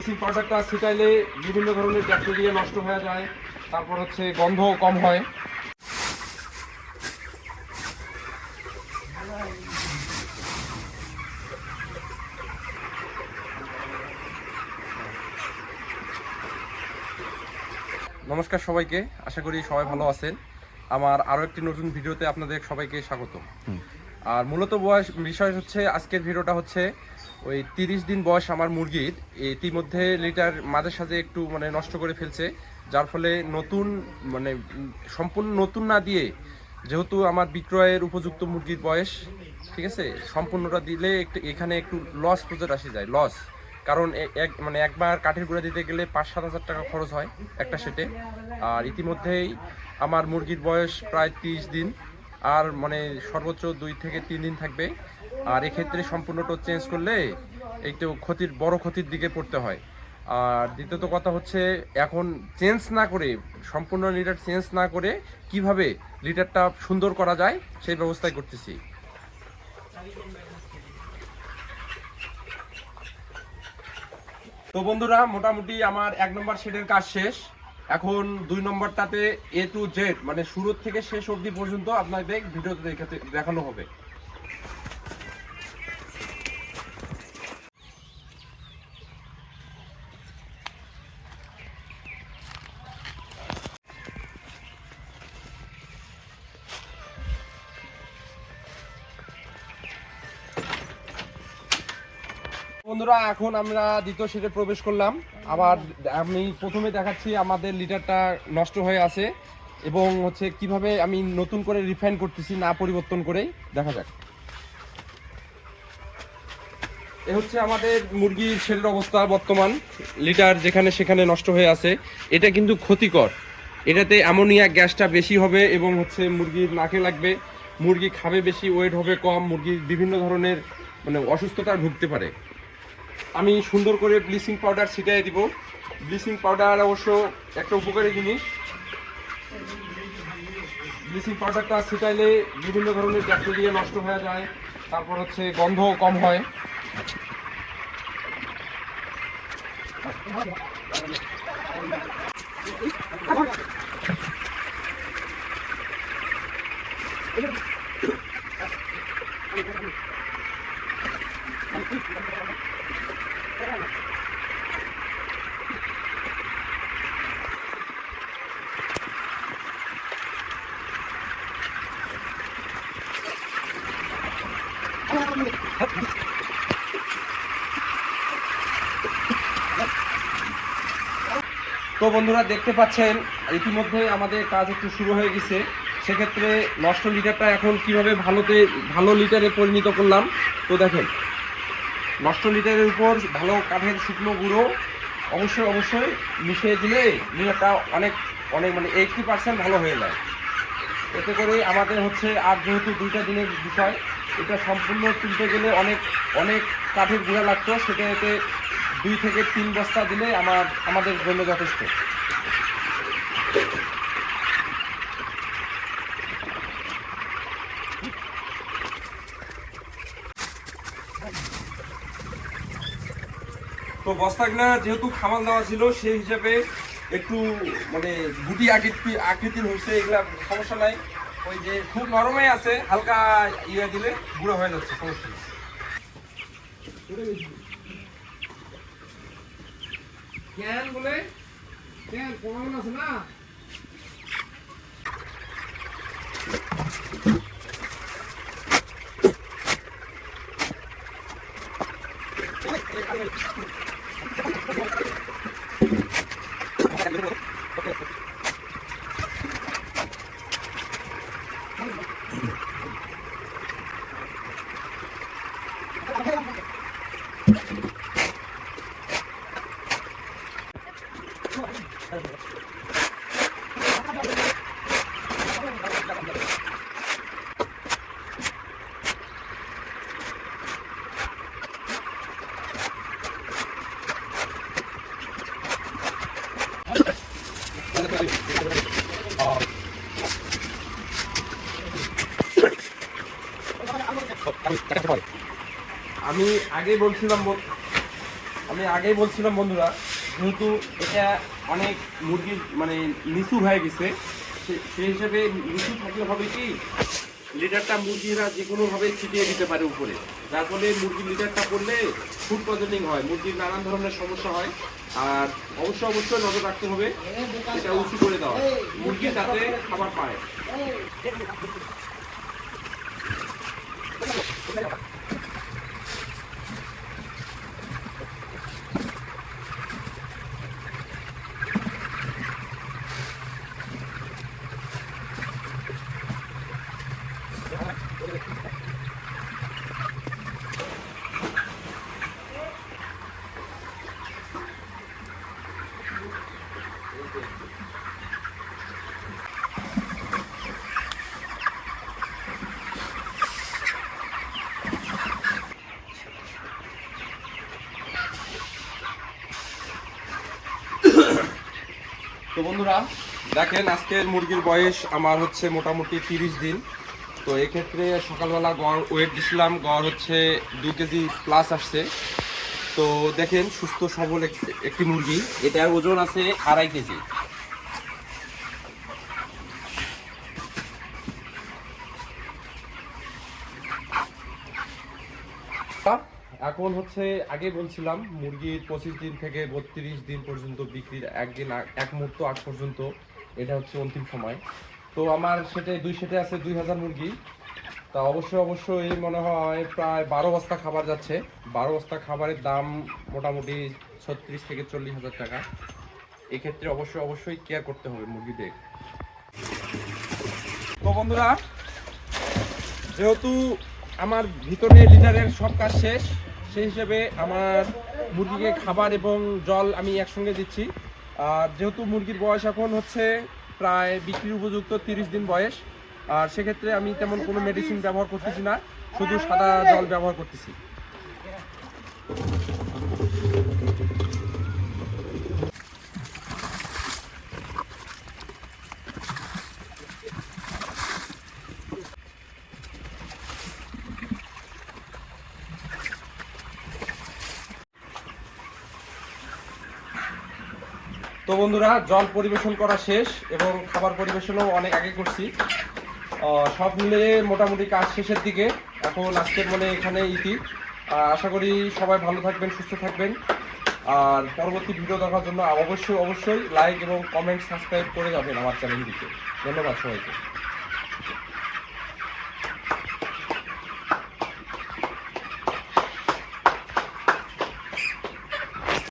Bleaching পাউডারটা ছিটাইলে বিভিন্ন ধরনের ব্যাকটেরিয়া নষ্ট হয়ে যায়, তারপর হচ্ছে গন্ধ কম হয়। নমস্কার সবাইকে, আশা করি সবাই ভালো আছেন। আমার আরও একটি নতুন ভিডিওতে আপনাদের সবাইকে স্বাগত। আর মূলত বিষয় হচ্ছে আজকের ভিডিওটা হচ্ছে ওই 30 দিন বয়স আমার মুরগির ইতিমধ্যে লিটার মাঝে সাঝে একটু নষ্ট করে ফেলছে, যার ফলে নতুন সম্পূর্ণ নতুন না দিয়ে, যেহেতু আমার বিক্রয়ের উপযুক্ত মুরগির বয়স, ঠিক আছে, সম্পূর্ণটা দিলে এখানে একটু লস প্রজেক্ট আসে যায়, লস। কারণ একবার কাঠের গুঁড়া দিতে গেলে 5-7 হাজার টাকা খরচ হয় একটা সেটে। আর ইতিমধ্যেই আমার মুরগির বয়স প্রায় 30 দিন, আর সর্বোচ্চ 2 থেকে 3 দিন থাকবে। আর এক্ষেত্রে সম্পূর্ণটা চেঞ্জ করলে একটু বড় ক্ষতির দিকে পড়তে হয়। আর দ্বিতীয়ত কথা হচ্ছে, এখন চেঞ্জ না করে, সম্পূর্ণ লিটার চেঞ্জ না করে কিভাবে লিটারটা সুন্দর করা যায় সেই ব্যবস্থাই করতেছি। তো বন্ধুরা, মোটামুটি আমার 1 নম্বর শেডের কাজ শেষ। এখন 2 নম্বরটাতে A to Z শুরু থেকে শেষ অবধি পর্যন্ত আপনাদের ভিডিওতে দেখানো হবে। বন্ধুরা, এখন আমরা দ্বিতীয় শেডে প্রবেশ করলাম। আবার আমি প্রথমে দেখাচ্ছি আমাদের লিটারটা নষ্ট হয়ে আছে এবং হচ্ছে কিভাবে আমি নতুন করে রিফাইন করতেছি, না পরিবর্তন করেই। দেখা যাক। এ হচ্ছে আমাদের মুরগির শেডের অবস্থা বর্তমান। লিটার যেখানে সেখানে নষ্ট হয়ে আছে, এটা কিন্তু ক্ষতিকর। এটাতে অ্যামোনিয়া গ্যাসটা বেশি হবে এবং হচ্ছে মুরগির নাকে লাগবে, মুরগি খাবে বেশি, ওয়েট হবে কম, মুরগির বিভিন্ন ধরনের অসুস্থতা ভুগতে পারে। আমি সুন্দর করে ব্লিচিং পাউডার ছিটিয়ে দিব। ব্লিচিং পাউডার অবশ্য একটা উপকারী জিনিস। ব্লিচিং পাউডারটা ছিটাইলে বিভিন্ন ধরনের ব্যাকটেরিয়া নষ্ট হয়ে যায়, তারপর হচ্ছে গন্ধ কম হয়। তো বন্ধুরা, দেখতে পাচ্ছেন ইতিমধ্যে আমাদের কাজ একটু শুরু হয়ে গেছে। সেক্ষেত্রে নষ্ট লিটারটা এখন কিভাবে ভালো লিটারে পরিণত করলাম। তো দেখেন, নষ্ট লিটারের উপর ভালো কাঠের শুকনো গুঁড়ো অবশ্যই মিশিয়ে দিলে লিটারটা অনেক 80% ভালো হয়ে যায়। এতে করে আমাদের হচ্ছে, আর যেহেতু 2টা দিনের বিষয়, এটা সম্পূর্ণ তুলতে গেলে অনেক কাঠের গুঁড়া লাগতো, সেটা এতে 2 থেকে 3 বস্তা দিলে আমাদের জন্য যথেষ্ট। তো বস্তাগুলো যেহেতু খামাল দেওয়া ছিল, সেই হিসাবে একটু গুটি আকৃতির হয়েছে। এগুলা সমস্যা নাই, ওই যে খুব নরমই আছে, হালকা ইয়ে দিলে গুঁড়ো হয়ে যাচ্ছে, সমস্যা নেই। ক্যান বলে ক্যান কোন আছে না? আমি আগে বলছিলাম আমি আগেই বলছিলাম বন্ধুরা, যেহেতু এটা অনেক মুরগির মানে নিচু হয়ে গেছে, সেই হিসাবে নিচু থাকলে হবে কি লিটারটা মুরগিরা যে কোনোভাবে ছিটিয়ে দিতে পারে উপরে, যার ফলে মুরগির লিটারটা পড়লে ফুড পয়জনিং হয়, মুরগির নানান ধরনের সমস্যা হয়। আর অবশ্যই নজর রাখতে হবে এটা উঁচু করে দেওয়া, মুরগি যাতে খাবার পায়। তো বন্ধুরা দেখেন, আজকের মুরগির বয়স আমার হচ্ছে মোটামুটি 30 দিন। তো এক্ষেত্রে সকালবেলা গড় ওয়েট দিছিলাম, গড় হচ্ছে 2 কেজি প্লাস আসছে। তো দেখেন সুস্থ সবল একটি মুরগি, এটার ওজন আছে 2.5 কেজি। এখন হচ্ছে আগে বলছিলাম মুরগির 25 দিন থেকে 32 দিন পর্যন্ত বিক্রির এক মুহূর্ত আগ পর্যন্ত এটা হচ্ছে অন্তিম সময়। তো আমার দুই সেটে আছে 2000 মুরগি। তা অবশ্যই মনে হয় প্রায় 12 বস্তা খাবার যাচ্ছে। 12 বস্তা খাবারের দাম মোটামুটি 36 থেকে 40 হাজার টাকা। এক্ষেত্রে অবশ্যই কেয়ার করতে হবে মুরগিদের। তো বন্ধুরা, যেহেতু আমার ভিতরে লিটারের সব কাজ শেষ, সেই হিসেবে আমার মুরগিকে খাবার এবং জল আমি একসঙ্গে দিচ্ছি। আর যেহেতু মুরগির বয়স এখন হচ্ছে প্রায় বিক্রির উপযুক্ত 30 দিন বয়স, আর সেক্ষেত্রে আমি তেমন কোনো মেডিসিন ব্যবহার করতেছি না, শুধু সাদা জল ব্যবহার করতেছি। তো বন্ধুরা, জল পরিবেশন করা শেষ এবং খাবার পরিবেশনও অনেক আগে করছি। সব মিলিয়ে মোটামুটি কাজ শেষের দিকে। এখন আজকের এখানে ইতি। আশা করি সবাই ভালো থাকবেন, সুস্থ থাকবেন। আর পরবর্তী ভিডিও দেখার জন্য অবশ্যই লাইক এবং কমেন্ট সাবস্ক্রাইব করে যাবেন আমার চ্যানেলটিকে। ধন্যবাদ সবাইকে।